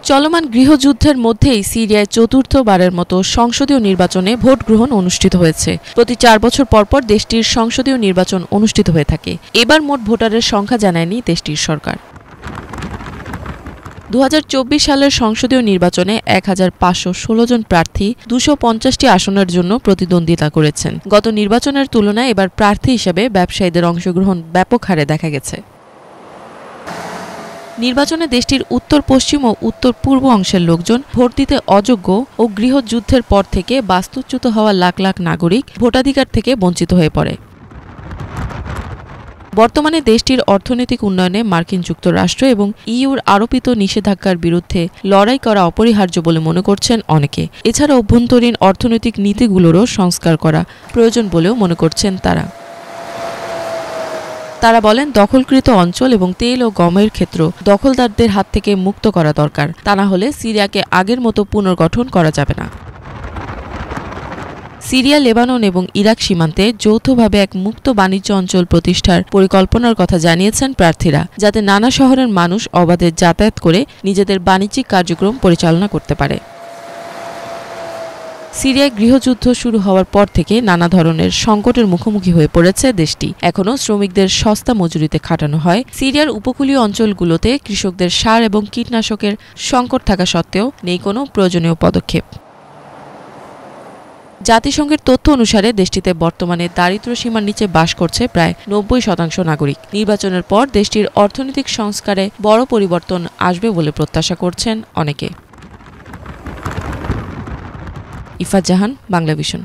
চলমান গৃহযুদ্ধের মধ্যেই সিরিয়ায় চতুর্থবারের মতো সংসদীয় নির্বাচনে ভোট গ্রহণ অনুষ্ঠিত হয়েছে। প্রতি 4 বছর পরপর দেশটির সংসদীয় নির্বাচন অনুষ্ঠিত হয়ে থাকে। এবার মোট ভোটারের সংখ্যা জানায়নি দেশটির সরকার। 2024 সালের সংসদীয় নির্বাচনে 1516 জন প্রার্থী 250টি আসনের জন্য প্রতিদ্বন্দ্বিতা করেছেন। গত নির্বাচনের তুলনায় এবার প্রার্থী হিসেবে ব্যবসায়ীদের অংশগ্রহণ ব্যাপক হারে দেখা গেছে। নির্বাচনে দেশটির উত্তর পশ্চিম ও উত্তর পূর্ব অংশের লোকজন ভোট দিতে অযোগ্য ও গৃহযুদ্ধের পর থেকে বাস্তুচ্যুত হওয়া লাখ লাখ নাগরিক ভোটাধিকার থেকে বঞ্চিত হয়ে পড়ে। বর্তমানে দেশটির অর্থনৈতিক উন্নয়নে মার্কিন যুক্তরাষ্ট্র এবং ইইউর আরোপিত নিষেধাজ্ঞার বিরুদ্ধে লড়াই করা অপরিহার্য বলে মনে করছেন অনেকে। এছাড়া অভ্যন্তরীণ অর্থনৈতিক নীতিগুলোরও সংস্কার করা প্রয়োজন বলেও মনে করছেন তারা। তারা বলেন, দখলকৃত অঞ্চল এবং তেল ও গমের ক্ষেত্র দখলদারদের হাত থেকে মুক্ত করা দরকার। তা না হলে সিরিয়াকে আগের মতো পুনর্গঠন করা যাবে না। সিরিয়া, লেবানন এবং ইরাক সীমান্তে যৌথভাবে এক মুক্ত বাণিজ্য অঞ্চল প্রতিষ্ঠার পরিকল্পনার কথা জানিয়েছেন প্রার্থীরা, যাতে নানা শহরের মানুষ অবাধে যাতায়াত করে নিজেদের বাণিজ্যিক কার্যক্রম পরিচালনা করতে পারে। সিরিয়ায় গৃহযুদ্ধ শুরু হওয়ার পর থেকে নানা ধরনের সংকটের মুখোমুখি হয়ে পড়েছে দেশটি। এখনও শ্রমিকদের সস্তা মজুরিতে খাটানো হয়। সিরিয়ার উপকূলীয় অঞ্চলগুলোতে কৃষকদের সার এবং কীটনাশকের সংকট থাকা সত্ত্বেও নেই কোনো প্রয়োজনীয় পদক্ষেপ। জাতিসংঘের তথ্য অনুসারে দেশটিতে বর্তমানে দারিদ্র্য সীমার নিচে বাস করছে প্রায় 90% নাগরিক। নির্বাচনের পর দেশটির অর্থনৈতিক সংস্কারে বড় পরিবর্তন আসবে বলে প্রত্যাশা করছেন অনেকে। ইফাত জাহান, বাংলাভিশন।